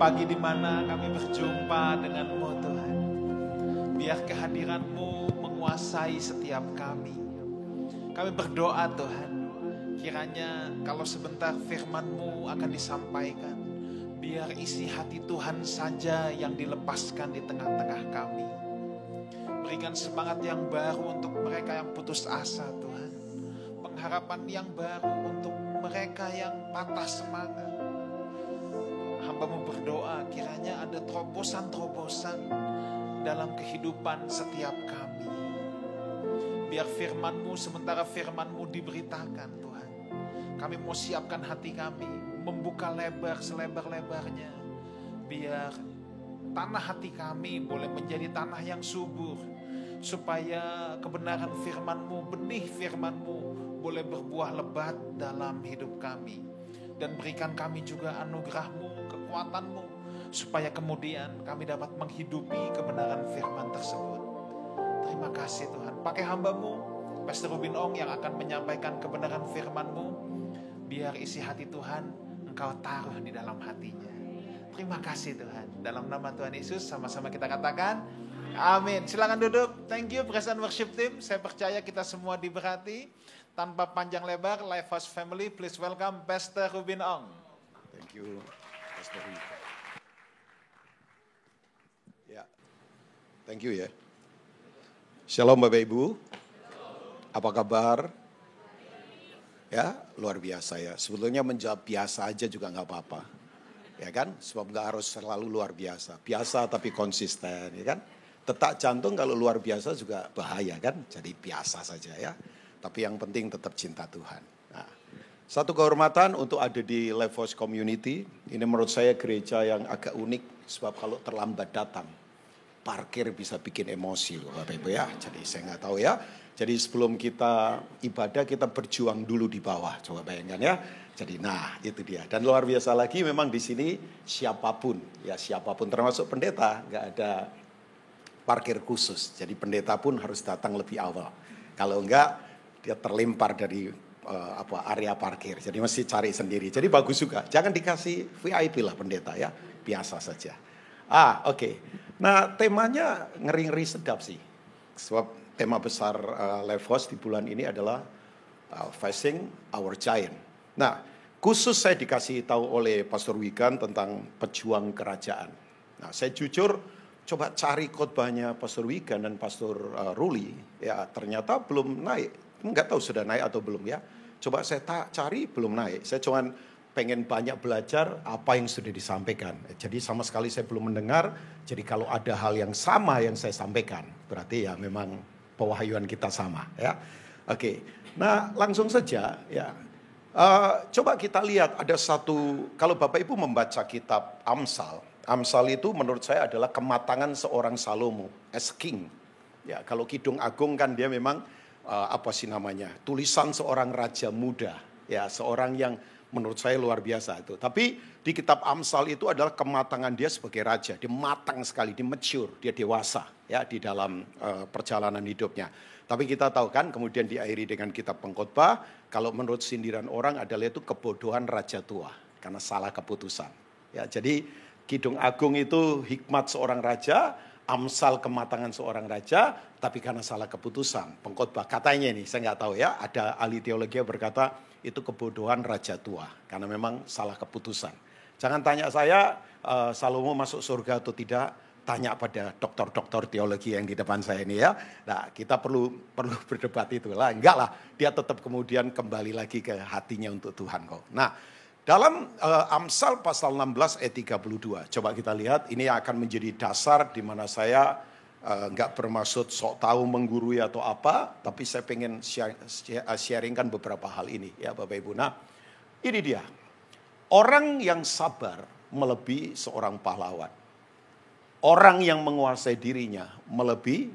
pagi di mana kami berjumpa dengan-Mu Tuhan. Biar kehadiran-Mu menguasai setiap kami. Kami berdoa Tuhan, kiranya kalau sebentar firman-Mu akan disampaikan, biar isi hati Tuhan saja yang dilepaskan di tengah-tengah kami. Berikan semangat yang baru untuk mereka yang putus asa Tuhan. Pengharapan yang baru untuk mereka yang patah semangat. Hamba-Mu berdoa kiranya ada terobosan-terobosan dalam kehidupan setiap kami. Biar firman-Mu, sementara firman-Mu diberitakan Tuhan, kami mau siapkan hati kami, membuka lebar selebar-lebarnya. Biar tanah hati kami boleh menjadi tanah yang subur, supaya kebenaran firman-Mu, benih firman-Mu boleh berbuah lebat dalam hidup kami. Dan berikan kami juga anugerah-Mu, kekuatan-Mu, supaya kemudian kami dapat menghidupi kebenaran firman tersebut. Terima kasih Tuhan. Pakai hamba-Mu, Pastor Ruben Ong yang akan menyampaikan kebenaran firman-Mu. Biar isi hati Tuhan Engkau taruh di dalam hatinya. Terima kasih Tuhan. Dalam nama Tuhan Yesus sama-sama kita katakan amin. Silakan duduk. Thank you Praise and Worship Team. Saya percaya kita semua diberkati. Tanpa panjang lebar, Lifehouse Family, please welcome Pastor Ruben Ong. Thank you, Pastor Ruben. Ya, thank you ya. Shalom Bapak Ibu. Apa kabar? Ya, luar biasa ya. Sebetulnya menjawab biasa aja juga nggak apa-apa. Ya kan? Sebab nggak harus selalu luar biasa. Biasa tapi konsisten, ya kan? Detak jantung kalau luar biasa juga bahaya kan? Jadi biasa saja ya. Tapi yang penting tetap cinta Tuhan. Nah, satu kehormatan untuk ada di Lifehouse Community. Ini menurut saya gereja yang agak unik. Sebab kalau terlambat datang, parkir bisa bikin emosi loh Bapak Ibu ya. Jadi saya nggak tahu ya. Jadi sebelum kita ibadah, kita berjuang dulu di bawah. Coba bayangkan ya. Jadi nah itu dia. Dan luar biasa lagi memang di sini siapapun. Ya siapapun termasuk pendeta. Nggak ada parkir khusus. Jadi pendeta pun harus datang lebih awal. Kalau enggak, dia terlempar dari area parkir. Jadi mesti cari sendiri. Jadi bagus juga. Jangan dikasih VIP lah pendeta ya. Biasa saja. Oke. Nah temanya ngeri-ngeri sedap sih. Sebab tema besar Lifehouse di bulan ini adalah Facing Our Giant. Nah khusus saya dikasih tahu oleh Pastor Wigan tentang pejuang kerajaan. Nah saya jujur coba cari khotbahnya Pastor Wigan dan Pastor Ruli. Ya ternyata belum naik. Enggak tahu sudah naik atau belum ya. Coba saya cari belum naik. Saya cuma pengen banyak belajar apa yang sudah disampaikan. Jadi sama sekali saya belum mendengar. Jadi kalau ada hal yang sama yang saya sampaikan, berarti ya memang pewahyuan kita sama ya. Oke. Nah, langsung saja ya. Coba kita lihat ada satu, kalau Bapak Ibu membaca kitab Amsal. Amsal itu menurut saya adalah kematangan seorang Salomo as king. Ya, kalau Kidung Agung kan dia memang tulisan seorang raja muda, ya seorang yang menurut saya luar biasa itu. Tapi di kitab Amsal itu adalah kematangan dia sebagai raja, dia matang sekali, dia mature, dia dewasa ya di dalam perjalanan hidupnya. Tapi kita tahu kan kemudian diakhiri dengan kitab Pengkhotbah, kalau menurut sindiran orang adalah itu kebodohan raja tua karena salah keputusan. Ya jadi Kidung Agung itu hikmat seorang raja. Amsal kematangan seorang raja, tapi karena salah keputusan. Pengkhotbah katanya ini, saya nggak tahu ya, ada ahli teologi yang berkata itu kebodohan raja tua, karena memang salah keputusan. Jangan tanya saya, Salomo masuk surga atau tidak, tanya pada dokter-dokter teologi yang di depan saya ini ya. Nah kita perlu berdebat itu lah, enggak lah, dia tetap kemudian kembali lagi ke hatinya untuk Tuhan kok. Nah, dalam Amsal pasal 16 ayat 32, coba kita lihat, ini akan menjadi dasar di mana saya nggak bermaksud sok tahu menggurui atau apa, tapi saya pengen sharingkan beberapa hal ini ya Bapak Ibu. Nah, ini dia, orang yang sabar melebihi seorang pahlawan, orang yang menguasai dirinya melebihi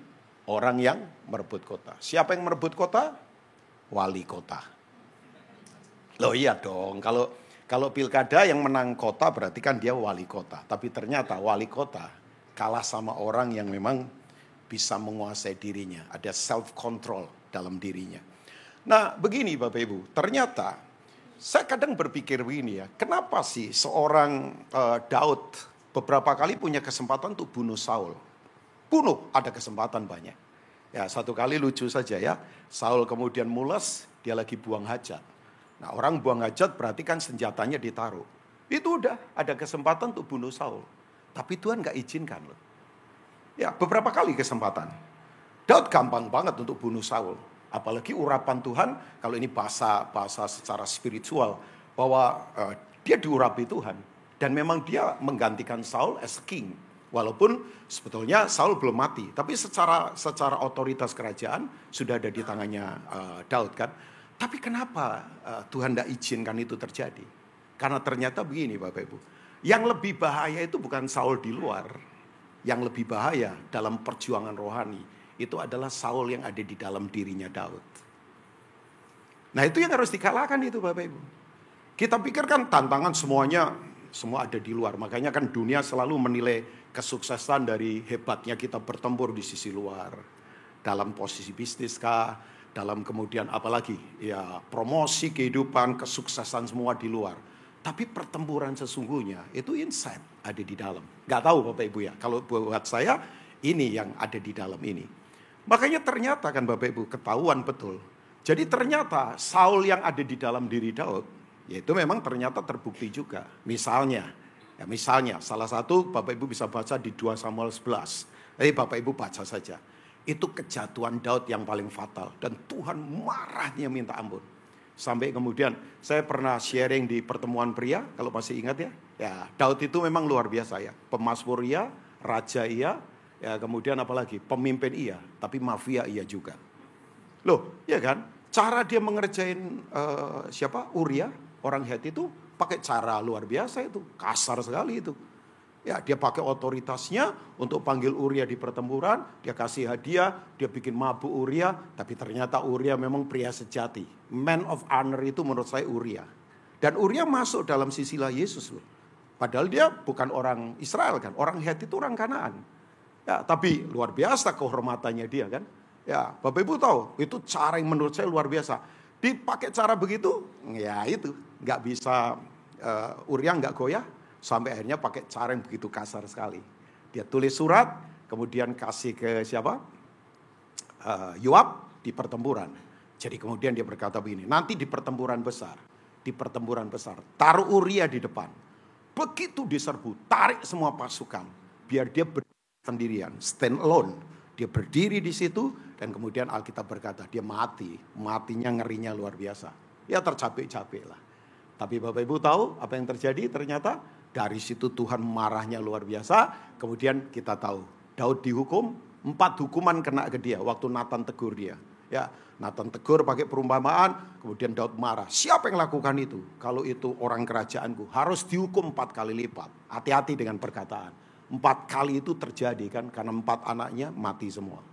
orang yang merebut kota. Siapa yang merebut kota? Wali kota. Loh iya dong, kalau pilkada yang menang kota berarti kan dia wali kota. Tapi ternyata wali kota kalah sama orang yang memang bisa menguasai dirinya. Ada self control dalam dirinya. Nah begini Bapak Ibu, ternyata saya kadang berpikir begini ya. Kenapa sih seorang Daud beberapa kali punya kesempatan untuk bunuh Saul. Bunuh, ada kesempatan banyak. Ya, satu kali lucu saja ya. Saul kemudian mules, dia lagi buang hajat. Nah, orang buang hajat berarti kan senjatanya ditaruh. Itu udah ada kesempatan untuk bunuh Saul. Tapi Tuhan gak izinkan loh. Ya, beberapa kali kesempatan. Daud gampang banget untuk bunuh Saul. Apalagi urapan Tuhan, kalau ini bahasa secara spiritual, bahwa dia diurapi Tuhan. Dan memang dia menggantikan Saul as king. Walaupun sebetulnya Saul belum mati. Tapi secara otoritas kerajaan sudah ada di tangannya Daud kan. Tapi kenapa Tuhan tidak izinkan itu terjadi? Karena ternyata begini Bapak Ibu. Yang lebih bahaya itu bukan Saul di luar. Yang lebih bahaya dalam perjuangan rohani itu adalah Saul yang ada di dalam dirinya Daud. Nah itu yang harus dikalahkan itu Bapak Ibu. Kita pikirkan tantangan semua ada di luar. Makanya kan dunia selalu menilai kesuksesan dari hebatnya kita bertempur di sisi luar. Dalam posisi bisnis kah, dalam kemudian apalagi ya promosi kehidupan, kesuksesan semua di luar. Tapi pertempuran sesungguhnya itu inside, ada di dalam. Gak tahu Bapak Ibu ya, kalau buat saya ini yang ada di dalam ini. Makanya ternyata kan Bapak Ibu ketahuan betul. Jadi ternyata Saul yang ada di dalam diri Daud, yaitu memang ternyata terbukti juga. Misalnya salah satu Bapak Ibu bisa baca di 2 Samuel 11. Bapak Ibu baca saja. Itu kejatuhan Daud yang paling fatal. Dan Tuhan marahnya minta ampun. Sampai kemudian saya pernah sharing di pertemuan pria, kalau masih ingat ya. Ya, Daud itu memang luar biasa ya. Pemasmur iya, raja iya, ya kemudian apalagi pemimpin iya, tapi mafia iya juga. Loh, ya kan? Cara dia mengerjain Uria, orang Het itu pakai cara luar biasa itu, kasar sekali itu. Ya, dia pakai otoritasnya untuk panggil Uria di pertempuran, dia kasih hadiah, dia bikin mabuk Uria, tapi ternyata Uria memang pria sejati. Man of honor itu menurut saya Uria. Dan Uria masuk dalam sisilah Yesus loh. Padahal dia bukan orang Israel kan, orang Het itu orang Kanaan. Ya, tapi luar biasa kehormatannya dia kan. Ya, Bapak Ibu tahu, itu cara yang menurut saya luar biasa. Dipakai cara begitu, ya itu nggak bisa Uria nggak goyah. Sampai akhirnya pakai cara yang begitu kasar sekali. Dia tulis surat, kemudian kasih ke siapa? Yoab di pertempuran. Jadi kemudian dia berkata begini, nanti di pertempuran besar, taruh Uria di depan. Begitu diserbu, tarik semua pasukan, biar dia berdiri sendirian, stand alone. Dia berdiri di situ dan kemudian Alkitab berkata dia mati, matinya ngerinya luar biasa. Ya tercapek-capek lah. Tapi Bapak Ibu tahu apa yang terjadi? Ternyata dari situ Tuhan marahnya luar biasa. Kemudian kita tahu Daud dihukum, 4 hukuman kena ke dia waktu Nathan tegur dia. Ya, Nathan tegur pakai perumpamaan, kemudian Daud marah. Siapa yang lakukan itu? Kalau itu orang kerajaanku harus dihukum 4 kali lipat. Hati-hati dengan perkataan. 4 kali itu terjadi kan karena 4 anaknya mati semua.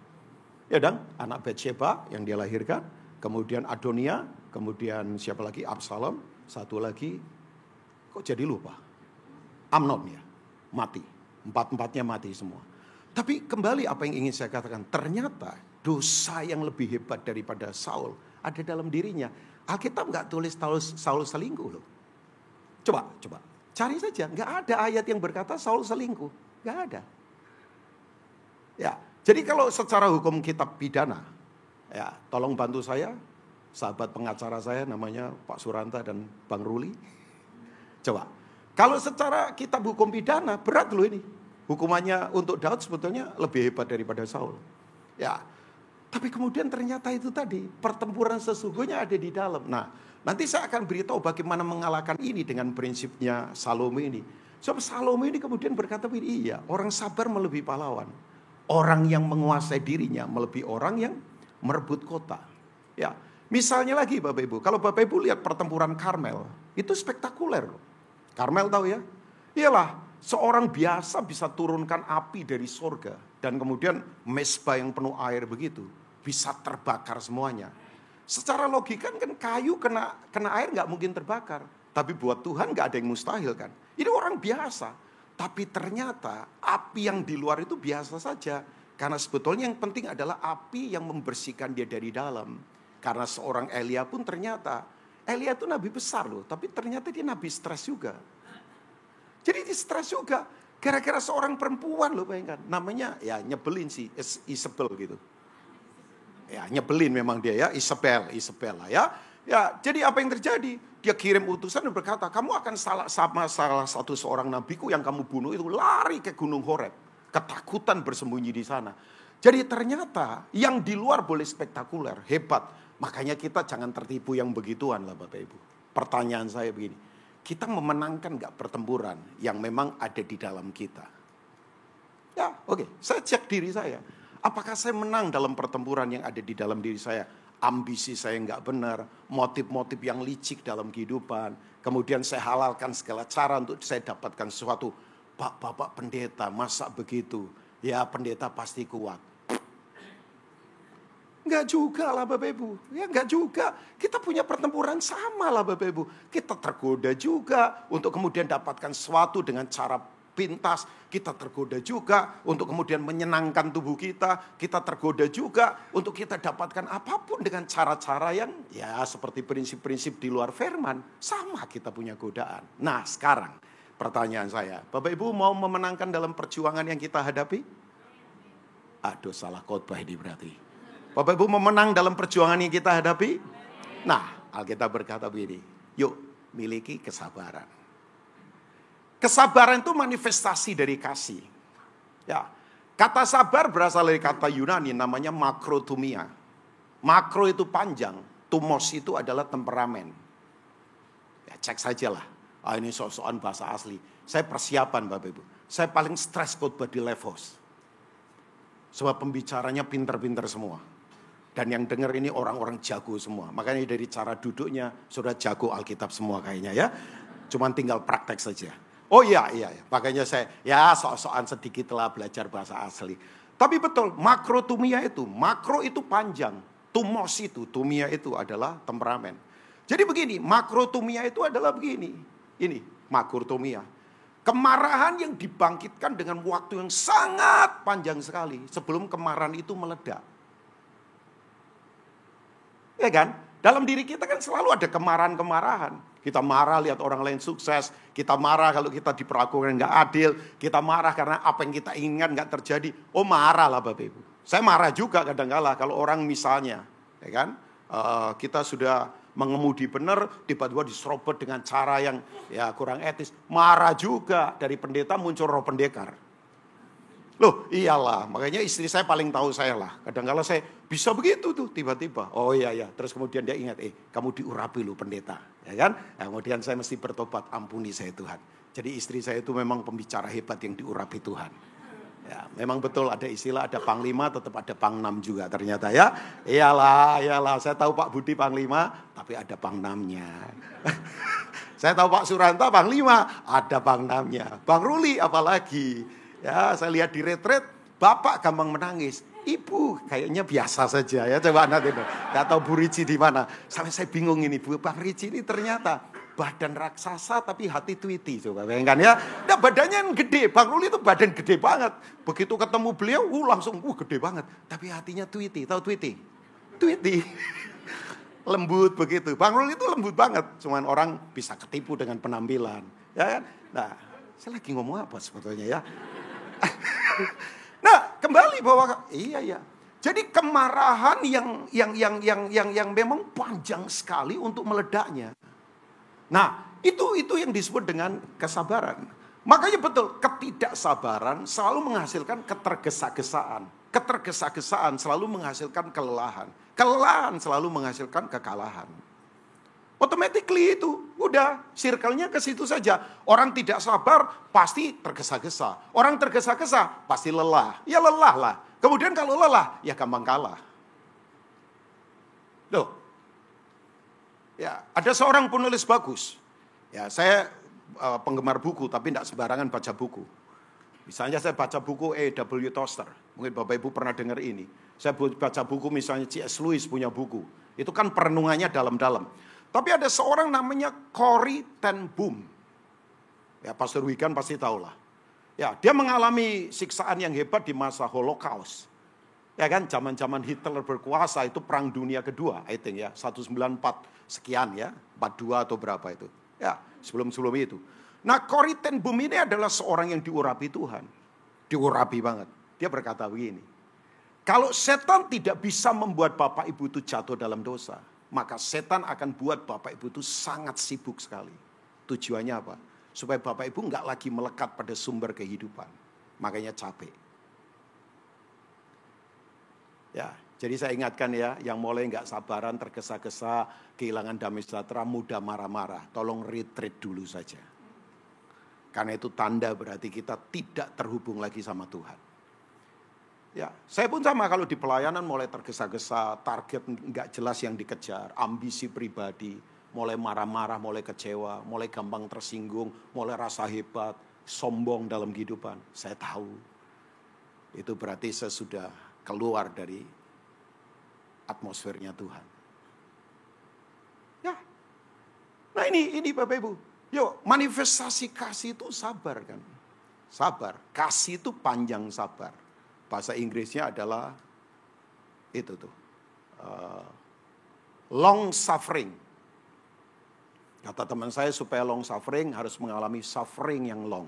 Ya dan anak Batsheba yang dia lahirkan, kemudian Adonia, kemudian siapa lagi? Absalom, satu lagi kok jadi lupa? Amnon ya, mati. 4-4-nya mati semua. Tapi kembali apa yang ingin saya katakan, ternyata dosa yang lebih hebat daripada Saul ada dalam dirinya. Alkitab nggak tulis Saul selingkuh loh. Coba, cari saja. Nggak ada ayat yang berkata Saul selingkuh. Nggak ada. Ya, jadi kalau secara hukum kitab pidana, ya tolong bantu saya, sahabat pengacara saya namanya Pak Suranta dan Bang Ruli. Coba. Kalau secara kitab hukum pidana, berat loh ini. Hukumannya untuk Daud sebetulnya lebih hebat daripada Saul. Ya, tapi kemudian ternyata itu tadi, pertempuran sesungguhnya ada di dalam. Nah, nanti saya akan beritahu bagaimana mengalahkan ini dengan prinsipnya Salome ini. Sebab Salome ini kemudian berkata, iya, orang sabar melebihi pahlawan. Orang yang menguasai dirinya melebihi orang yang merebut kota. Ya, misalnya lagi Bapak Ibu, kalau Bapak Ibu lihat pertempuran Karmel, itu spektakuler loh. Karmel tahu ya? Iyalah, seorang biasa bisa turunkan api dari sorga. Dan kemudian mesbah yang penuh air begitu. Bisa terbakar semuanya. Secara logika kan kayu kena air gak mungkin terbakar. Tapi buat Tuhan gak ada yang mustahil kan. Ini orang biasa. Tapi ternyata api yang di luar itu biasa saja. Karena sebetulnya yang penting adalah api yang membersihkan dia dari dalam. Karena seorang Elia pun ternyata Elia itu nabi besar loh, tapi ternyata dia nabi stres juga. Jadi dia stres juga. Gara-gara seorang perempuan loh, bayangkan. Namanya ya nyebelin sih, Isabel gitu. Ya nyebelin memang dia ya, Isabel lah ya. Ya, jadi apa yang terjadi? Dia kirim utusan dan berkata, kamu akan sama salah satu seorang nabiku yang kamu bunuh itu lari ke Gunung Horeb. Ketakutan bersembunyi di sana. Jadi ternyata yang di luar boleh spektakuler, hebat. Makanya kita jangan tertipu yang begituan lah Bapak Ibu. Pertanyaan saya begini, kita memenangkan gak pertempuran yang memang ada di dalam kita? Ya oke, saya cek diri saya. Apakah saya menang dalam pertempuran yang ada di dalam diri saya? Ambisi saya nggak benar, motif-motif yang licik dalam kehidupan. Kemudian saya halalkan segala cara untuk saya dapatkan sesuatu. Pak, Bapak pendeta, masa begitu? Ya pendeta pasti kuat. Enggak juga lah Bapak Ibu. Ya enggak juga. Kita punya pertempuran sama lah Bapak Ibu. Kita tergoda juga untuk kemudian dapatkan sesuatu dengan cara pintas. Kita tergoda juga untuk kemudian menyenangkan tubuh kita. Kita tergoda juga untuk kita dapatkan apapun dengan cara-cara yang ya seperti prinsip-prinsip di luar firman. Sama kita punya godaan. Nah sekarang pertanyaan saya. Bapak Ibu mau memenangkan dalam perjuangan yang kita hadapi? Aduh salah khotbah ini berarti. Bapak Ibu memenang dalam perjuangan yang kita hadapi? Nah, Alkitab berkata begini, yuk miliki kesabaran. Kesabaran itu manifestasi dari kasih. Ya, kata sabar berasal dari kata Yunani namanya makrotumia. Makro itu panjang, tumos itu adalah temperamen. Ya, cek sajalah. Ini sok-sokan bahasa asli. Saya persiapan Bapak Ibu. Saya paling stres khotbah di Levos. Sebab pembicaranya pinter-pinter semua. Dan yang dengar ini orang-orang jago semua. Makanya dari cara duduknya sudah jago Alkitab semua kayaknya ya. Cuman tinggal praktek saja. Oh iya. Makanya saya ya sok-sokan sedikit lah belajar bahasa asli. Tapi betul, makrotumia itu. Makro itu panjang. Tumos itu, tumia itu adalah temperamen. Jadi begini, makrotumia itu adalah begini. Ini makrotumia. Kemarahan yang dibangkitkan dengan waktu yang sangat panjang sekali. Sebelum kemarahan itu meledak. Ya kan? Dalam diri kita kan selalu ada kemarahan-kemarahan. Kita marah lihat orang lain sukses. Kita marah kalau kita diperlakukan gak adil. Kita marah karena apa yang kita inginkan gak terjadi. Oh marah lah Bapak Ibu. Saya marah juga kadang-kala kalau orang misalnya. Ya kan? Kita sudah mengemudi benar. Tiba-tiba diserobot dengan cara yang ya kurang etis. Marah juga. Dari pendeta muncul roh pendekar. Loh iyalah, makanya istri saya paling tahu saya lah. Kadang-kala saya bisa begitu tuh tiba-tiba. Oh iya, terus kemudian dia ingat, kamu diurapi loh pendeta. Ya kan? Nah, kemudian saya mesti bertobat, ampuni saya Tuhan. Jadi istri saya itu memang pembicara hebat yang diurapi Tuhan. Ya, memang betul ada istilah, ada panglima tetap ada pangnam juga ternyata ya. Iyalah, saya tahu Pak Budi panglima, tapi ada pangnamnya. Saya tahu Pak Suranta panglima, ada pangnamnya. Bang Ruli apalagi. Ya, saya lihat di retret, Bapak gampang menangis. Ibu kayaknya biasa saja ya. Coba nanti nggak tahu Bu Rici di mana. Sampai saya bingung ini, Bang Rici ini ternyata badan raksasa tapi hati Tweety. Coba bayangkan ya. Nah, badannya gede. Bang Ruli itu badan gede banget. Begitu ketemu beliau, langsung gede banget. Tapi hatinya Tweety. Tahu Tweety? Tweety. Lembut begitu. Bang Ruli itu lembut banget. Cuman orang bisa ketipu dengan penampilan. Ya kan? Nah, saya lagi ngomong apa sebetulnya ya? Nah, kembali bahwa iya. Jadi kemarahan yang memang panjang sekali untuk meledaknya. Nah, itu yang disebut dengan kesabaran. Makanya betul, ketidaksabaran selalu menghasilkan ketergesa-gesaan. Ketergesa-gesaan selalu menghasilkan kelelahan. Kelelahan selalu menghasilkan kekalahan. Automatically itu, udah circle-nya ke situ saja. Orang tidak sabar pasti tergesa-gesa. Orang tergesa-gesa pasti lelah. Ya lelah lah. Kemudian kalau lelah, ya gampang kalah. Loh. Ya, ada seorang penulis bagus. Ya, saya penggemar buku tapi tidak sembarangan baca buku. Misalnya saya baca buku A.W. Tozer. Mungkin Bapak Ibu pernah dengar ini. Saya baca buku misalnya C.S. Lewis punya buku. Itu kan perenungannya dalam-dalam. Tapi ada seorang namanya Corrie ten Boom. Ya, Pastor Wigan pasti tahulah. Ya, dia mengalami siksaan yang hebat di masa Holocaust. Ya kan, zaman-zaman Hitler berkuasa itu Perang Dunia Kedua, I think ya, 194 sekian ya, 42 atau berapa itu. Ya, sebelum itu. Nah, Corrie ten Boom ini adalah seorang yang diurapi Tuhan. Diurapi banget. Dia berkata begini. Kalau setan tidak bisa membuat Bapak Ibu itu jatuh dalam dosa, maka setan akan buat Bapak Ibu itu sangat sibuk sekali. Tujuannya apa? Supaya Bapak Ibu enggak lagi melekat pada sumber kehidupan. Makanya capek. Ya, jadi saya ingatkan ya, yang mulai enggak sabaran, tergesa-gesa, kehilangan damai sejahtera, mudah marah-marah. Tolong retreat dulu saja. Karena itu tanda berarti kita tidak terhubung lagi sama Tuhan. Ya, saya pun sama kalau di pelayanan mulai tergesa-gesa, target enggak jelas yang dikejar, ambisi pribadi, mulai marah-marah, mulai kecewa, mulai gampang tersinggung, mulai rasa hebat, sombong dalam kehidupan. Saya tahu. Itu berarti saya sudah keluar dari atmosfernya Tuhan. Ya. Nah ini Bapak Ibu. Yuk, manifestasi kasih itu sabar kan. Sabar. Kasih itu panjang sabar. Bahasa Inggrisnya adalah itu tuh. Long suffering. Kata teman saya supaya long suffering harus mengalami suffering yang long.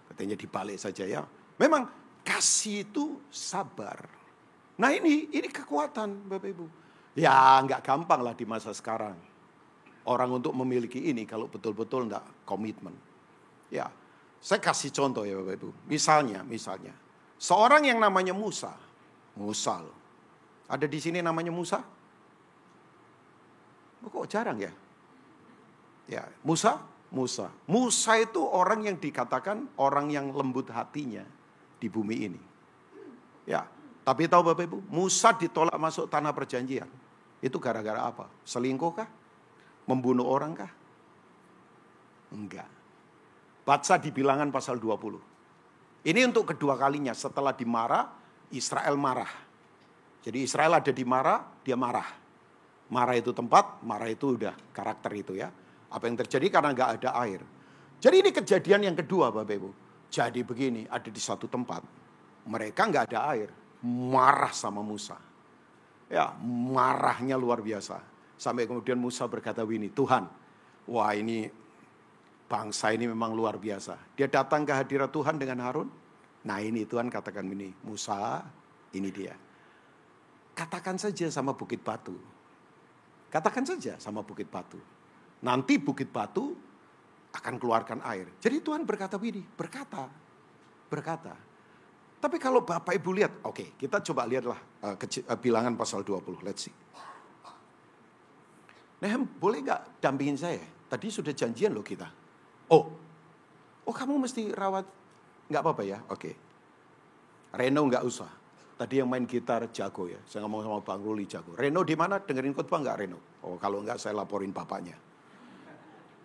Katanya dibalik saja ya. Memang kasih itu sabar. Nah ini kekuatan Bapak Ibu. Ya nggak gampang lah di masa sekarang. Orang untuk memiliki ini kalau betul-betul enggak komitmen. Ya, saya kasih contoh ya Bapak Ibu. Misalnya. Seorang yang namanya Musa. Loh. Ada di sini namanya Musa? Oh, kok jarang ya? Ya, Musa. Musa itu orang yang dikatakan orang yang lembut hatinya di bumi ini. Ya, tapi tahu Bapak Ibu, Musa ditolak masuk tanah perjanjian. Itu gara-gara apa? Selingkuh kah? Membunuh orang kah? Enggak. Baca di Bilangan pasal 20. Ini untuk kedua kalinya setelah dimarah, Israel marah. Jadi Israel ada di marah, dia marah. Marah itu tempat, marah itu udah karakter itu ya. Apa yang terjadi karena enggak ada air. Jadi ini kejadian yang kedua Bapak Ibu. Jadi begini, ada di satu tempat. Mereka enggak ada air. Marah sama Musa. Ya, marahnya luar biasa. Sampai kemudian Musa berkata begini, Tuhan, wah ini bangsa ini memang luar biasa. Dia datang ke hadirat Tuhan dengan Harun. Nah ini Tuhan katakan begini, Musa, ini dia. Katakan saja sama bukit batu. Katakan saja sama bukit batu. Nanti bukit batu akan keluarkan air. Jadi Tuhan berkata begini, berkata. Tapi kalau Bapak Ibu lihat, oke, kita coba lihatlah Bilangan pasal 20, let's see. Nehem, boleh gak dampingin saya? Tadi sudah janjian loh kita. Oh kamu mesti rawat. Gak apa-apa ya, oke. Reno gak usah. Tadi yang main gitar jago ya. Saya ngomong sama Bang Ruli jago. Reno di mana? Dengerin khotbah gak Reno? Oh kalau enggak saya laporin bapaknya.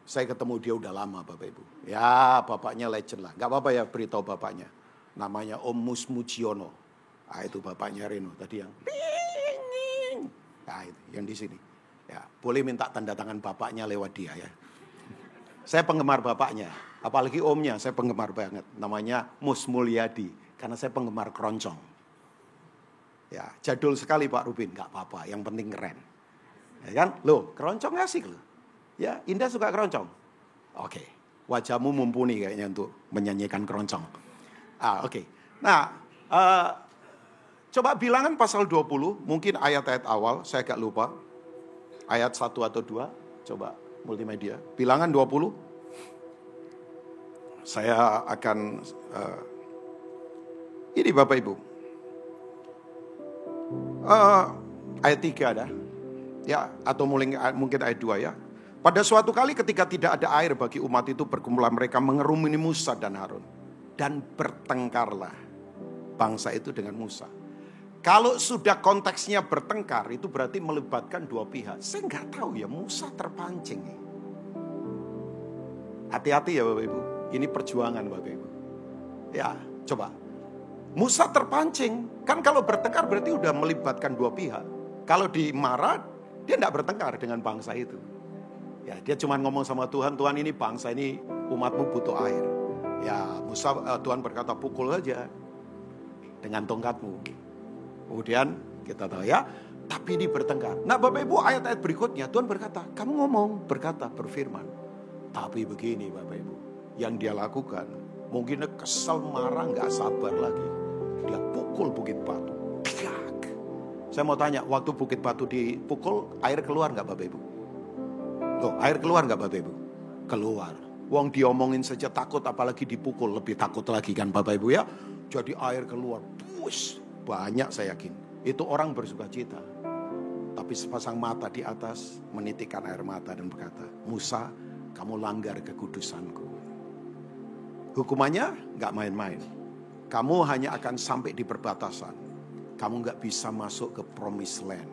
Saya ketemu dia udah lama Bapak Ibu. Ya bapaknya legend lah. Gak apa-apa ya beritahu bapaknya. Namanya Om Mus Mujiono. Ah itu bapaknya Reno tadi yang. Nah itu yang di sini. Ya, boleh minta tanda tangan bapaknya lewat dia ya. Saya penggemar bapaknya, apalagi omnya saya penggemar banget. Namanya Mus Mulyadi, karena saya penggemar keroncong. Ya, jadul sekali Pak Rubin, nggak apa-apa, yang penting keren. Ya kan? Loh, keroncong asik loh. Ya, Indah suka keroncong. Oke, wajahmu mumpuni kayaknya untuk menyanyikan keroncong. Oke. Nah, coba Bilangan pasal 20, mungkin ayat-ayat awal, saya agak lupa. Ayat 1 atau 2, coba multimedia. Bilangan 20. Saya akan, ini Bapak Ibu. Ayat 3 ada. Ya, atau mungkin ayat 2 ya. Pada suatu kali ketika tidak ada air bagi umat itu, berkumpullah mereka mengerumuni Musa dan Harun. Dan bertengkarlah bangsa itu dengan Musa. Kalau sudah konteksnya bertengkar, itu berarti melibatkan dua pihak. Saya nggak tahu ya, Musa terpancing. Hati-hati ya Bapak Ibu. Ini perjuangan Bapak Ibu. Ya, coba. Musa terpancing. Kan kalau bertengkar berarti udah melibatkan dua pihak. Kalau dimarah, dia nggak bertengkar dengan bangsa itu. Ya, dia cuma ngomong sama Tuhan, Tuhan ini bangsa ini umatmu butuh air. Ya, Tuhan berkata pukul aja dengan tongkatmu. Kemudian kita tahu ya, tapi ini bertengkar. Nah Bapak Ibu ayat-ayat berikutnya Tuhan berkata, kamu ngomong, berkata, berfirman. Tapi begini Bapak Ibu, yang dia lakukan, mungkin dia kesal, marah, gak sabar lagi. Dia pukul Bukit Batu. Piak. Saya mau tanya, waktu Bukit Batu dipukul, air keluar gak Bapak Ibu? Loh, air keluar gak Bapak Ibu? Keluar. Wong diomongin saja takut, apalagi dipukul, lebih takut lagi kan Bapak Ibu ya. Jadi air keluar, push, banyak saya yakin. Itu orang bersuka cita. Tapi sepasang mata di atas menitikkan air mata dan berkata, Musa, kamu langgar kekudusanku. Hukumannya gak main-main. Kamu hanya akan sampai di perbatasan. Kamu gak bisa masuk ke promised land,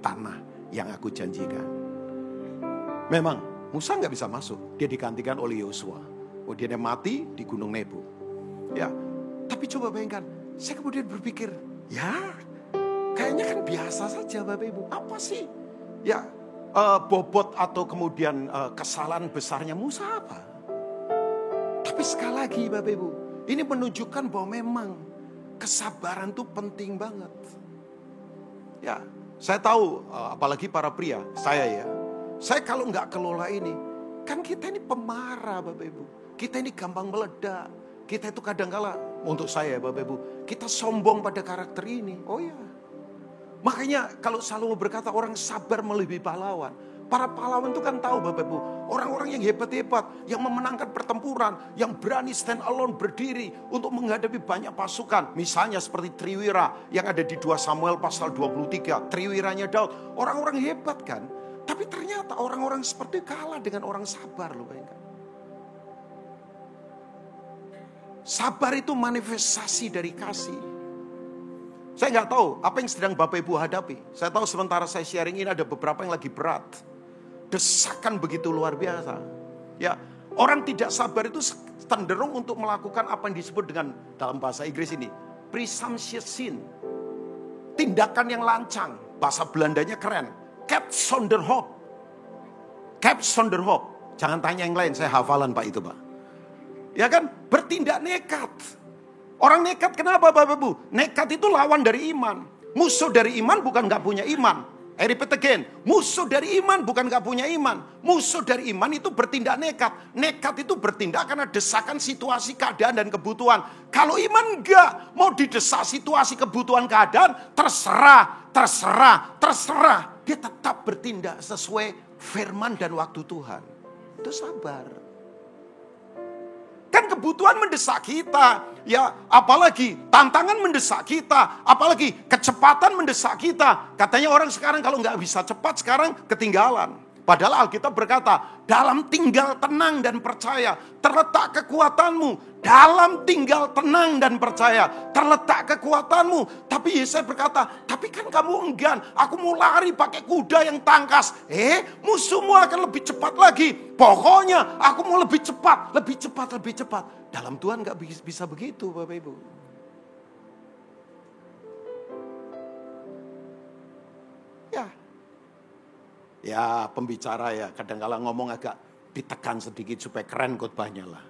tanah yang aku janjikan. Memang Musa gak bisa masuk. Dia digantikan oleh Yosua. Oh, dia mati di Gunung Nebo. Ya, tapi coba bayangkan, saya kemudian berpikir, ya kayaknya kan biasa saja Bapak Ibu. Apa sih? Ya, bobot atau kemudian kesalahan besarnya Musa apa? Tapi sekali lagi Bapak Ibu, ini menunjukkan bahwa memang kesabaran itu penting banget. Ya, saya tahu apalagi para pria, saya kalau nggak kelola ini, kan kita ini pemarah Bapak Ibu. Kita ini gampang meledak. Kita itu kadang-kala, untuk saya Bapak Ibu, kita sombong pada karakter ini. Oh ya. Makanya kalau Salomo berkata orang sabar melebihi pahlawan. Para pahlawan itu kan tahu Bapak Ibu, orang-orang yang hebat-hebat, yang memenangkan pertempuran, yang berani stand alone berdiri untuk menghadapi banyak pasukan. Misalnya seperti Triwira yang ada di 2 Samuel pasal 23, Triwiranya Daud. Orang-orang hebat kan. Tapi ternyata orang-orang seperti kalah dengan orang sabar loh bayangkan. Sabar itu manifestasi dari kasih. Saya nggak tahu apa yang sedang Bapak Ibu hadapi. Saya tahu sementara saya sharing ini ada beberapa yang lagi berat. Desakan begitu luar biasa. Ya, orang tidak sabar itu cenderung untuk melakukan apa yang disebut dengan dalam bahasa Inggris ini presumptuous sin. Tindakan yang lancang. Bahasa Belandanya keren. Kap zonder hoop. Kap zonder hoop. Jangan tanya yang lain, saya hafalan Pak itu Pak. Ya kan, bertindak nekat. Orang nekat kenapa Bapak Ibu? Nekat itu lawan dari iman. Musuh dari iman bukan gak punya iman. I repeat again. Musuh dari iman bukan gak punya iman. Musuh dari iman itu bertindak nekat. Nekat itu bertindak karena desakan situasi, keadaan, dan kebutuhan. Kalau iman enggak mau didesak situasi, kebutuhan, keadaan, terserah. Dia tetap bertindak sesuai firman dan waktu Tuhan. Itu sabar. Kan kebutuhan mendesak kita, ya apalagi tantangan mendesak kita, apalagi kecepatan mendesak kita. Katanya orang sekarang kalau nggak bisa cepat sekarang ketinggalan. Padahal Alkitab berkata, dalam tinggal tenang dan percaya terletak kekuatanmu. Dalam tinggal tenang dan percaya terletak kekuatanmu. Tapi Yesaya berkata, tapi kan kamu enggan. Aku mau lari pakai kuda yang tangkas. Musuhmu akan lebih cepat lagi. Pokoknya aku mau lebih cepat. Dalam Tuhan gak bisa begitu Bapak Ibu. Ya pembicara ya kadang-kala ngomong agak ditekan sedikit supaya keren khotbahnya lah.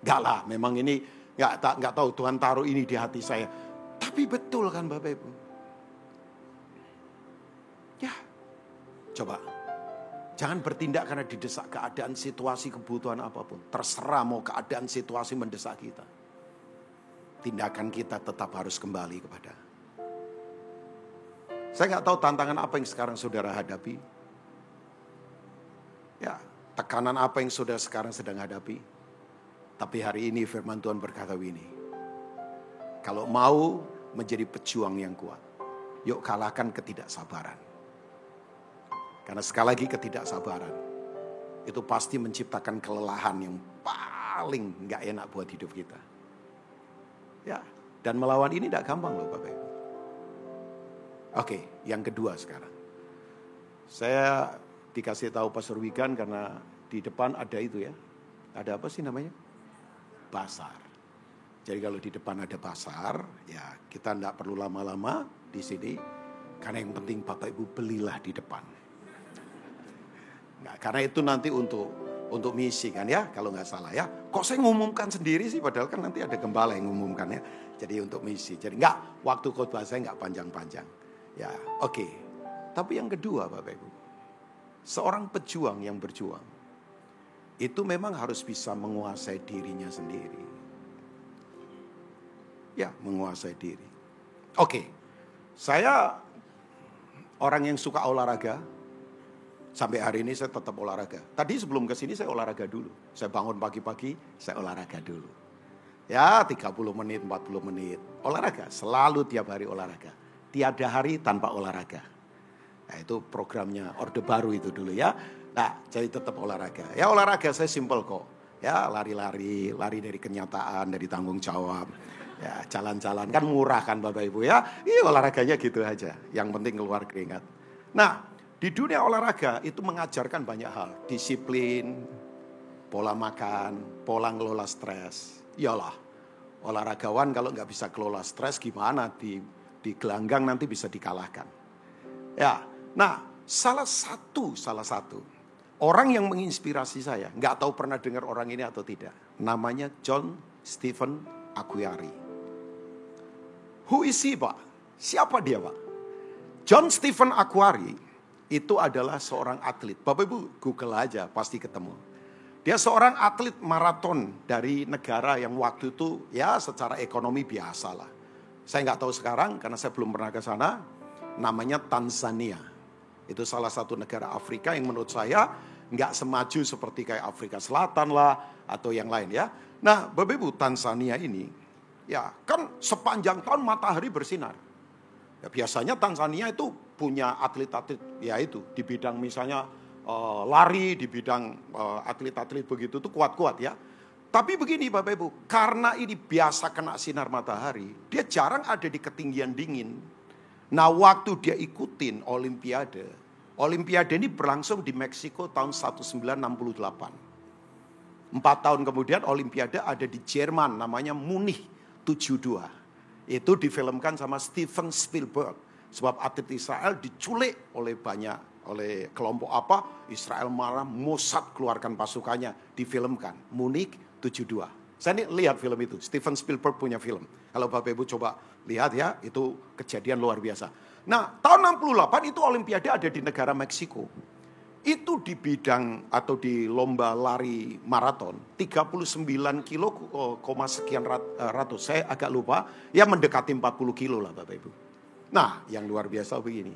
Enggak lah, memang ini enggak tahu Tuhan taruh ini di hati saya. Tapi betul kan Bapak Ibu. Ya, coba. Jangan bertindak karena didesak keadaan, situasi, kebutuhan apapun. Terserah mau keadaan, situasi mendesak kita. Tindakan kita tetap harus kembali kepada. Saya nggak tahu tantangan apa yang sekarang saudara hadapi. Ya, tekanan apa yang saudara sekarang sedang hadapi. Tapi hari ini firman Tuhan berkata begini. Kalau mau menjadi pejuang yang kuat, yuk kalahkan ketidaksabaran. Karena sekali lagi ketidaksabaran itu pasti menciptakan kelelahan yang paling nggak enak buat hidup kita. Ya, dan melawan ini tidak gampang loh Bapak Ibu. Oke, yang kedua sekarang. Saya dikasih tahu Pastor Wigan karena di depan ada itu ya. Ada apa sih namanya? Pasar. Jadi kalau di depan ada pasar, ya kita tidak perlu lama-lama di sini. Karena yang penting Bapak Ibu belilah di depan. Nah, karena itu nanti untuk misi kan ya, kalau nggak salah ya. Kok saya ngumumkan sendiri sih, padahal kan nanti ada gembala yang ngumumkan ya. Jadi untuk misi. Jadi nggak, waktu khotbah saya nggak panjang-panjang. Ya, oke. Tapi yang kedua Bapak Ibu, seorang pejuang yang berjuang, itu memang harus bisa menguasai dirinya sendiri. Ya, menguasai diri. Oke, saya orang yang suka olahraga. Sampai hari ini saya tetap olahraga. Tadi sebelum ke sini saya olahraga dulu. Saya bangun pagi-pagi, saya olahraga dulu. Ya, 30 menit, 40 menit. Olahraga, selalu tiap hari olahraga. Tiada hari tanpa olahraga. Nah, itu programnya Orde Baru itu dulu ya. Nah, jadi tetap olahraga. Ya, olahraga saya simpel kok. Ya, lari-lari, lari dari kenyataan, dari tanggung jawab. Ya, jalan-jalan kan murah kan Bapak Ibu ya. Iya, olahraganya gitu aja. Yang penting keluar keringat. Nah, di dunia olahraga itu mengajarkan banyak hal. Disiplin, pola makan, pola ngelola stres. Iyalah, olahragawan kalau nggak bisa kelola stres gimana di gelanggang nanti bisa dikalahkan. Ya, nah salah satu orang yang menginspirasi saya, nggak tahu pernah dengar orang ini atau tidak. Namanya John Stephen Aguiari. Who is he, Pak? Siapa dia, Pak? John Stephen Aguiari itu adalah seorang atlet. Bapak Ibu Google aja pasti ketemu. Dia seorang atlet maraton dari negara yang waktu itu ya secara ekonomi biasa lah. Saya nggak tahu sekarang karena saya belum pernah ke sana. Namanya Tanzania. Itu salah satu negara Afrika yang menurut saya nggak semaju seperti kayak Afrika Selatan lah atau yang lain ya. Nah Bapak Ibu Tanzania ini ya kan sepanjang tahun matahari bersinar. Ya, biasanya Tanzania itu punya atlet-atlet ya itu di bidang misalnya lari, di bidang atlet-atlet begitu tuh kuat-kuat ya. Tapi begini Bapak Ibu, karena ini biasa kena sinar matahari, dia jarang ada di ketinggian dingin. Nah waktu dia ikutin Olimpiade ini berlangsung di Meksiko tahun 1968. 4 tahun kemudian Olimpiade ada di Jerman namanya Munich 72. Itu difilmkan sama Steven Spielberg. Sebab atlet Israel diculik oleh kelompok apa. Israel marah, Mossad keluarkan pasukannya. Difilmkan, Munich 72. Saya lihat film itu, Steven Spielberg punya film. Kalau Bapak Ibu coba lihat ya, itu kejadian luar biasa. Nah, tahun 68 itu Olimpiade ada di negara Meksiko. Itu di bidang atau di lomba lari maraton 39 kilo, sekian ratus. Saya agak lupa, ya mendekati 40 kilo lah Bapak Ibu. Nah yang luar biasa begini.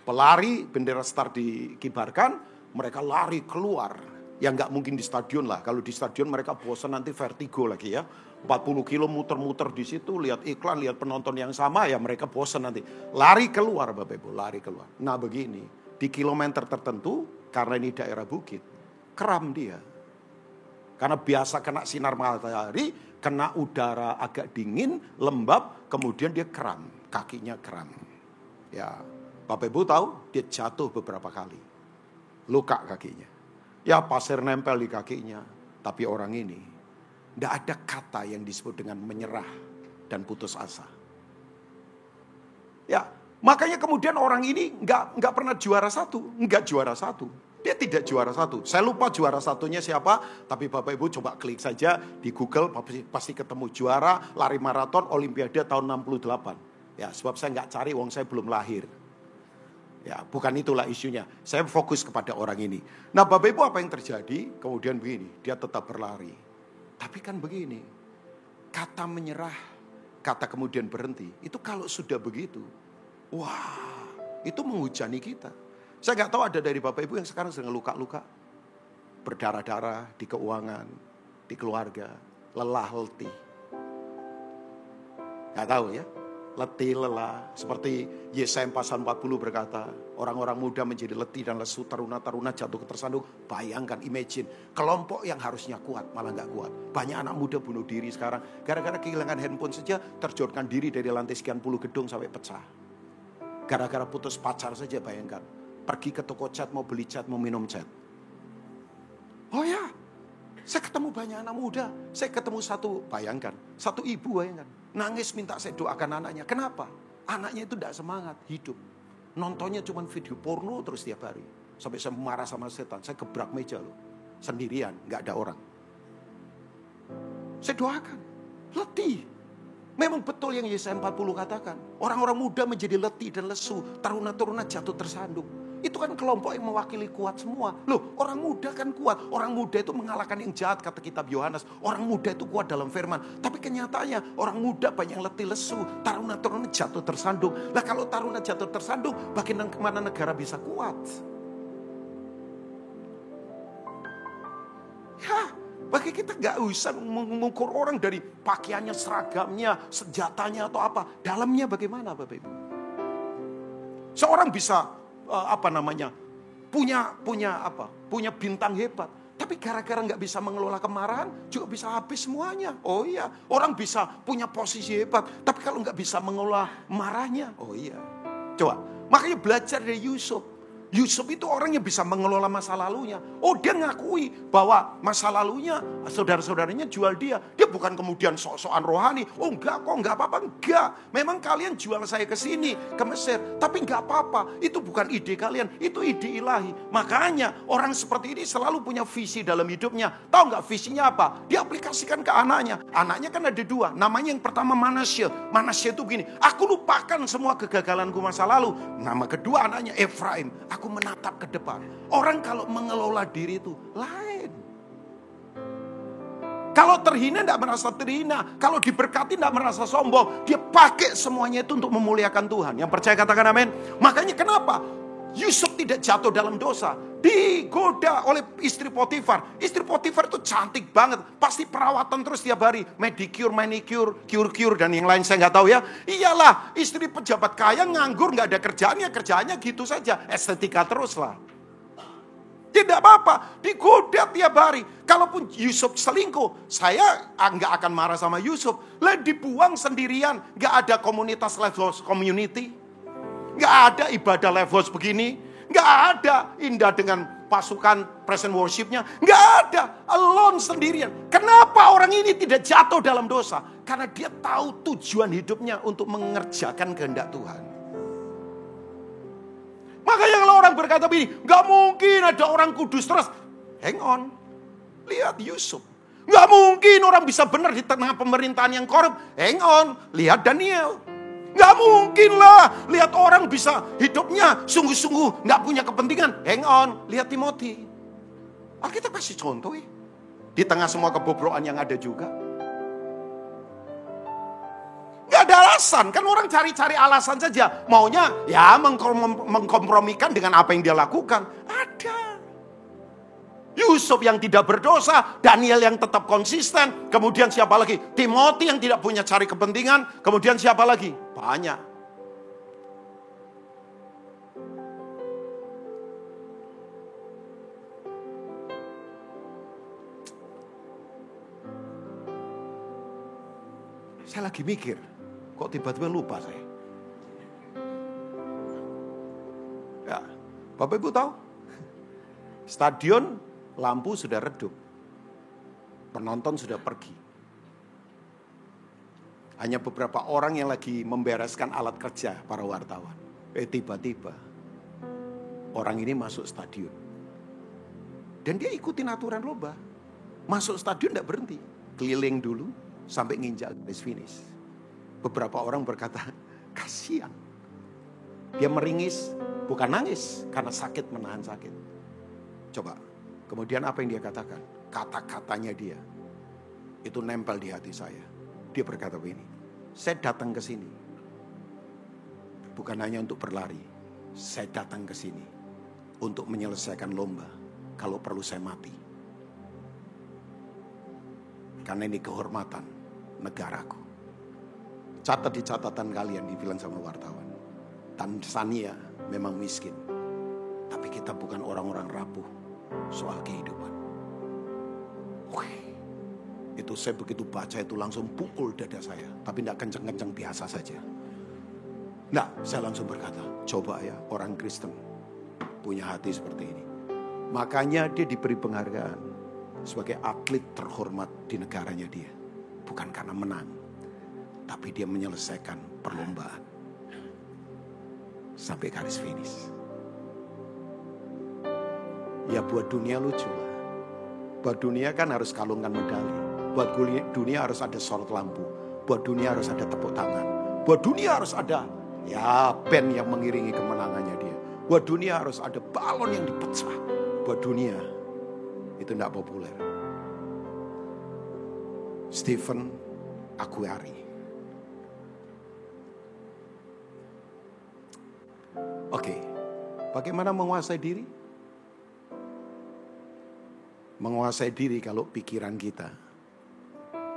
Pelari bendera start dikibarkan, mereka lari keluar. Ya nggak mungkin di stadion lah. Kalau di stadion mereka bosan nanti vertigo lagi ya. 40 kilo muter-muter di situ, lihat iklan, lihat penonton yang sama, ya mereka bosan nanti. Lari keluar Bapak Ibu, lari keluar. Nah begini, di kilometer tertentu, karena ini daerah bukit, kram dia. Karena biasa kena sinar matahari, kena udara agak dingin, lembab, kemudian dia kram, kakinya kram. Ya, Bapak Ibu tahu, dia jatuh beberapa kali. Luka kakinya. Ya, pasir nempel di kakinya. Tapi orang ini, tidak ada kata yang disebut dengan menyerah dan putus asa. Ya, makanya kemudian orang ini nggak pernah juara satu, nggak juara satu. Dia tidak juara satu. Saya lupa juara satunya siapa, tapi Bapak Ibu coba klik saja di Google pasti ketemu juara lari maraton Olimpiade tahun 68. Ya, sebab saya nggak cari, wong saya belum lahir. Ya, bukan itulah isunya. Saya fokus kepada orang ini. Nah, Bapak Ibu apa yang terjadi? Kemudian begini, dia tetap berlari. Tapi kan begini, kata menyerah, kata kemudian berhenti, itu kalau sudah begitu, wah, itu menghujani kita. Saya nggak tahu ada dari Bapak Ibu yang sekarang sedang luka-luka, berdarah-darah di keuangan, di keluarga, lelah, letih. Nggak tahu ya, letih, lelah. Seperti Yesaya pasal 40 berkata, orang-orang muda menjadi letih dan lesu, taruna-taruna jatuh tersandung. Bayangkan, imagine, kelompok yang harusnya kuat malah nggak kuat. Banyak anak muda bunuh diri sekarang, gara-gara kehilangan handphone saja, terjunkan diri dari lantai sekian puluh gedung sampai pecah. Gara-gara putus pacar saja, bayangkan. Pergi ke toko cat, mau beli cat, mau minum cat. Oh ya, saya ketemu banyak anak muda. Saya ketemu satu ibu bayangkan. Nangis minta saya doakan anaknya. Kenapa? Anaknya itu tidak semangat hidup. Nontonnya cuma video porno terus tiap hari. Sampai saya marah sama setan. Saya gebrak meja loh. Sendirian, gak ada orang. Saya doakan. Letih. Memang betul yang Yesaya 40 katakan. Orang-orang muda menjadi letih dan lesu. Taruna-taruna jatuh tersandung. Itu kan kelompok yang mewakili kuat semua. Loh, orang muda kan kuat. Orang muda itu mengalahkan yang jahat, kata kitab Yohanes. Orang muda itu kuat dalam firman. Tapi kenyataannya orang muda banyak yang letih lesu. Taruna-taruna jatuh tersandung. Lah kalau taruna jatuh tersandung, bagaimana negara bisa kuat? Ya, bagi kita gak usah mengukur orang dari pakaiannya, seragamnya, senjatanya atau apa. Dalamnya bagaimana Bapak Ibu? Seorang bisa punya bintang hebat, tapi gara-gara nggak bisa mengelola kemarahan juga bisa habis semuanya. Oh iya, orang bisa punya posisi hebat, tapi kalau nggak bisa mengelola marahnya, oh iya. Coba, makanya belajar dari Yusuf. Yusuf itu orang yang bisa mengelola masa lalunya. Oh, dia ngakui bahwa masa lalunya saudara-saudaranya jual dia. Dia bukan kemudian sok-sokan rohani. Oh enggak kok, enggak apa-apa, enggak. Memang kalian jual saya ke sini, ke Mesir. Tapi enggak apa-apa, itu bukan ide kalian, itu ide ilahi. Makanya orang seperti ini selalu punya visi dalam hidupnya. Tahu enggak visinya apa? Dia aplikasikan ke anaknya. Anaknya kan ada dua, namanya yang pertama Manasye. Manasye itu begini, aku lupakan semua kegagalanku masa lalu. Nama kedua anaknya Efraim. Aku menatap ke depan. Orang kalau mengelola diri itu lain. Kalau terhina tidak merasa terhina. Kalau diberkati tidak merasa sombong. Dia pakai semuanya itu untuk memuliakan Tuhan. Yang percaya katakan amin. Makanya kenapa Yusuf tidak jatuh dalam dosa. Digoda oleh istri Potifar. Istri Potifar itu cantik banget. Pasti perawatan terus tiap hari. Medicure, manicure, cure-cure dan yang lain saya nggak tahu ya. Iyalah, istri pejabat kaya nganggur nggak ada kerjaannya. Kerjaannya gitu saja. Estetika terus lah. Tidak apa-apa. Digoda tiap hari. Kalaupun Yusuf selingkuh, saya nggak akan marah sama Yusuf. Lah dibuang sendirian. Nggak ada komunitas Levos community. Nggak ada ibadah Levos begini. Nggak ada indah dengan pasukan present worship-nya. Nggak ada. Alone sendirian. Kenapa orang ini tidak jatuh dalam dosa? Karena dia tahu tujuan hidupnya untuk mengerjakan kehendak Tuhan. Makanya kalau orang berkata begini, nggak mungkin ada orang kudus terus. Hang on. Lihat Yusuf. Nggak mungkin orang bisa benar di tengah pemerintahan yang korup. Hang on. Lihat Daniel. Gak mungkin lah. Lihat orang bisa hidupnya sungguh-sungguh gak punya kepentingan. Hang on. Lihat Timothy. Alkitab kasih contoh ya. Di tengah semua kebobrokan yang ada juga. Gak ada alasan. Kan orang cari-cari alasan saja. Maunya ya mengkompromikan dengan apa yang dia lakukan. Ada. Yusuf yang tidak berdosa, Daniel yang tetap konsisten, kemudian siapa lagi? Timothy yang tidak punya cari kepentingan, kemudian siapa lagi? Banyak. Saya lagi mikir, kok tiba-tiba lupa saya. Ya, Bapak Ibu tahu? Stadion lampu sudah redup. Penonton sudah pergi. Hanya beberapa orang yang lagi membereskan alat kerja para wartawan. Tiba-tiba orang ini masuk stadion. Dan dia ikutin aturan lomba. Masuk stadion tidak berhenti. Keliling dulu sampai nginjak garis finish. Beberapa orang berkata, kasihan. Dia meringis, bukan nangis. Karena sakit, menahan sakit. Coba. Kemudian apa yang dia katakan? Kata-katanya dia. Itu nempel di hati saya. Dia berkata begini. Saya datang ke sini. Bukan hanya untuk berlari. Saya datang ke sini. Untuk menyelesaikan lomba. Kalau perlu saya mati. Karena ini kehormatan negaraku. Catat di catatan kalian, dibilang sama wartawan. Tanzania memang miskin. Tapi kita bukan orang-orang rapuh. Soal kehidupan. Itu saya begitu baca itu langsung pukul dada saya. Tapi tidak kencang-kencang, biasa saja. Nah, saya langsung berkata, coba ya orang Kristen punya hati seperti ini. Makanya dia diberi penghargaan sebagai atlet terhormat di negaranya dia. Bukan karena menang. Tapi dia menyelesaikan perlombaan. Sampai garis finish. Ya buat dunia lucu lah. Buat dunia kan harus kalungkan medali. Buat dunia harus ada sorot lampu. Buat dunia harus ada tepuk tangan. Buat dunia harus ada ya band yang mengiringi kemenangannya dia. Buat dunia harus ada balon yang dipecah. Buat dunia itu tidak populer. Stephen Aguiari. Oke, bagaimana menguasai diri? Menguasai diri kalau pikiran kita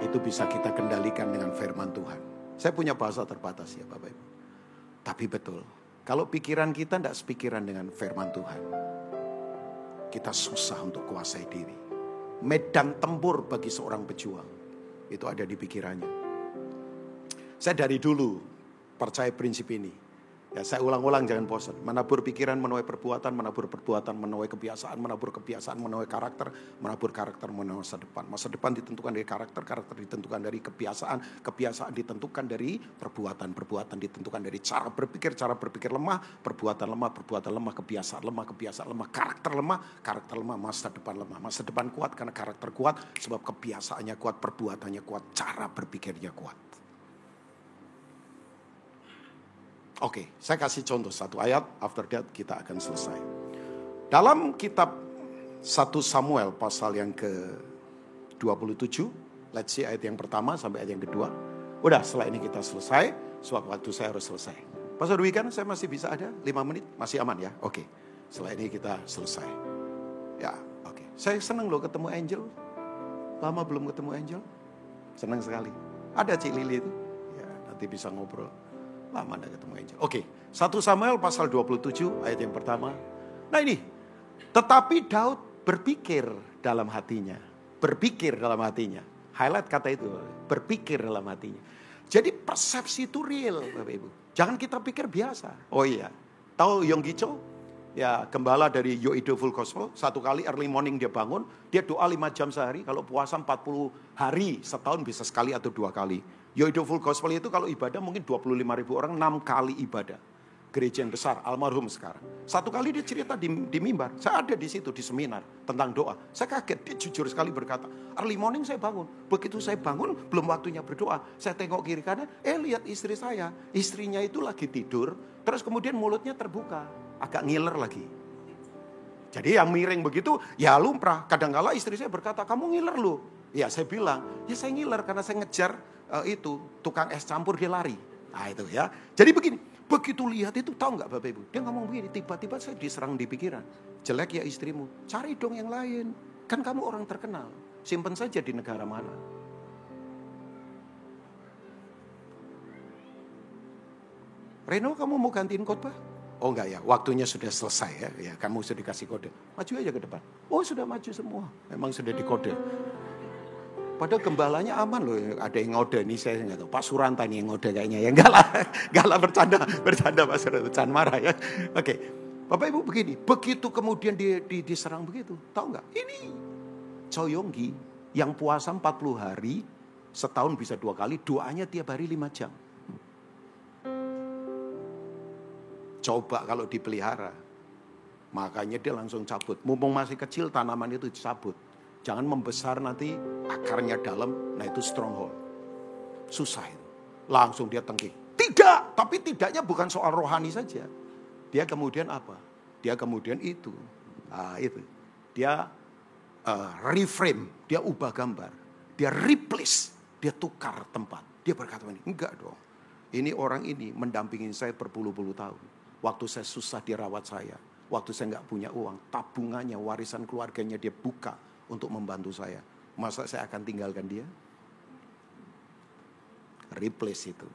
itu bisa kita kendalikan dengan firman Tuhan. Saya punya bahasa terbatas ya Bapak Ibu. Tapi betul, kalau pikiran kita tidak sepikiran dengan firman Tuhan, kita susah untuk kuasai diri. Medan tempur bagi seorang pejuang itu ada di pikirannya. Saya dari dulu percaya prinsip ini. Ya, saya ulang-ulang jangan bosan. Menabur pikiran menuai perbuatan, menabur perbuatan menuai kebiasaan, menabur kebiasaan menuai karakter, menabur karakter menuai masa depan. Masa depan ditentukan dari karakter, karakter ditentukan dari kebiasaan, kebiasaan ditentukan dari perbuatan, perbuatan ditentukan dari cara berpikir lemah, perbuatan lemah, kebiasaan lemah, karakter lemah, masa depan lemah. Masa depan kuat karena karakter kuat, sebab kebiasaannya kuat, perbuatannya kuat, cara berpikirnya kuat. Oke, saya kasih contoh satu ayat, after that kita akan selesai. Dalam kitab 1 Samuel pasal yang ke-27, let's see ayat yang pertama sampai ayat yang kedua. Udah, setelah ini kita selesai, sebab waktu saya harus selesai. Pastor Dwi kan saya masih bisa ada 5 menit, masih aman ya? Oke, setelah ini kita selesai. Ya, oke. Saya senang loh ketemu Angel. Lama belum ketemu Angel. Senang sekali. Ada Cik Lili itu. Ya, nanti bisa ngobrol. Lama anda ketemu Angel. Oke, 1 Samuel pasal 27 ayat yang pertama. Nah ini, tetapi Daud berpikir dalam hatinya. Berpikir dalam hatinya. Highlight kata itu, berpikir dalam hatinya. Jadi persepsi itu real Bapak Ibu. Jangan kita pikir biasa. Oh iya, tahu Yonggi Cho? Ya, gembala dari Yoido Full Gospel. Satu kali early morning dia bangun, dia doa 5 jam sehari. Kalau puasa 40 hari setahun bisa sekali atau 2 kali. Yoido Full Gospel itu kalau ibadah mungkin 25.000 orang 6 kali ibadah. Gereja yang besar, almarhum sekarang. Satu kali dia cerita di mimbar. Saya ada di situ di seminar tentang doa. Saya kaget, dia jujur sekali berkata, early morning saya bangun. Begitu saya bangun, belum waktunya berdoa. Saya tengok kiri kanan, lihat istri saya. Istrinya itu lagi tidur, terus kemudian mulutnya terbuka. Agak ngiler lagi. Jadi yang miring begitu, ya lumrah. Kadang-kala istri saya berkata, kamu ngiler loh. Ya saya bilang, ya saya ngiler karena saya ngejar itu tukang es campur dia lari. Nah itu ya. Jadi begini, begitu lihat itu tahu nggak Bapak Ibu? Dia ngomong begini, tiba-tiba saya diserang di pikiran. Jelek ya istrimu, cari dong yang lain. Kan kamu orang terkenal, simpen saja di negara mana. Reno, kamu mau gantiin khotbah? Oh enggak ya, waktunya sudah selesai ya. Ya, kamu sudah dikasih kode. Maju aja ke depan. Oh sudah maju semua, memang sudah dikode. Padahal gembalanya aman loh, ada yang ngode nih saya nggak tahu. Pak Suranta nih yang ngode kayaknya ya, enggak lah bercanda Pak Suranta, bercanda marah ya. Oke, Bapak Ibu begini, begitu kemudian diserang begitu, tahu nggak? Ini Cho Yonggi yang puasa 40 hari, setahun bisa 2 kali, doanya tiap hari 5 jam. Coba kalau dipelihara, makanya dia langsung cabut. Mumpung masih kecil tanaman itu dicabut. Jangan membesar nanti akarnya dalam, nah itu stronghold. Susah itu. Langsung dia tengking. Tidak, tapi tidaknya bukan soal rohani saja. Dia kemudian apa? Dia kemudian itu. Itu. Dia reframe, dia ubah gambar. Dia replace, dia tukar tempat. Dia berkata ini, enggak dong. Ini orang ini mendampingi saya berpuluh-puluh tahun. Waktu saya susah dia rawat saya. Waktu saya enggak punya uang, tabungannya, warisan keluarganya dia buka untuk membantu saya. Masa saya akan tinggalkan dia? Replace itu.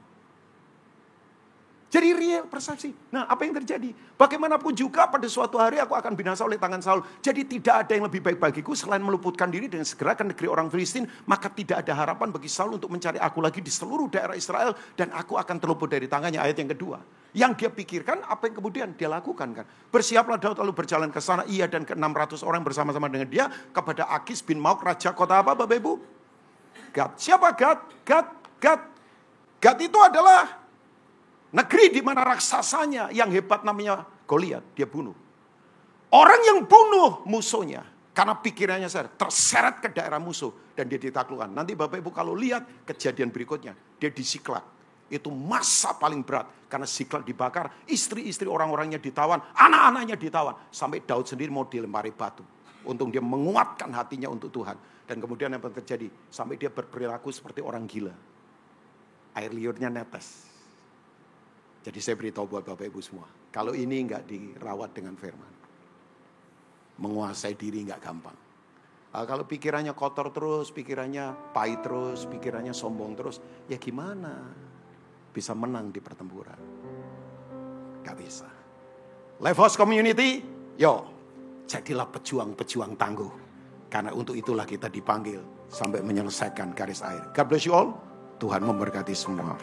Jadi real persepsi. Nah, apa yang terjadi? Bagaimanapun juga pada suatu hari aku akan binasa oleh tangan Saul. Jadi tidak ada yang lebih baik bagiku selain meluputkan diri dengan segera ke negeri orang Filistin. Maka tidak ada harapan bagi Saul untuk mencari aku lagi di seluruh daerah Israel. Dan aku akan terluput dari tangannya. Ayat yang kedua. Yang dia pikirkan, apa yang kemudian dia lakukan kan. Bersiaplah Daud lalu berjalan ke sana. Ia dan ke-600 orang bersama-sama dengan dia. Kepada Akis bin Maok, raja kota apa Bapak Ibu? Gad. Siapa Gad? Gad itu adalah negeri di mana raksasanya yang hebat namanya Goliat, dia bunuh. Orang yang bunuh musuhnya karena pikirannya terseret ke daerah musuh dan dia ditaklukkan. Nanti Bapak Ibu kalau lihat kejadian berikutnya, dia di Siklak. Itu masa paling berat. Karena Ziklag dibakar, istri-istri orang-orangnya ditawan, anak-anaknya ditawan. Sampai Daud sendiri mau dilempari batu. Untung dia menguatkan hatinya untuk Tuhan. Dan kemudian apa yang terjadi? Sampai dia berperilaku seperti orang gila. Air liurnya netes. Jadi saya beritahu buat Bapak Ibu semua. Kalau ini enggak dirawat dengan firman. Menguasai diri enggak gampang. Kalau pikirannya kotor terus, pikirannya pahit terus, pikirannya sombong terus. Ya gimana? Bisa menang di pertempuran. Gak bisa. Lifehouse Community, yo, jadilah pejuang-pejuang tangguh. Karena untuk itulah kita dipanggil sampai menyelesaikan garis akhir. God bless you all. Tuhan memberkati semua.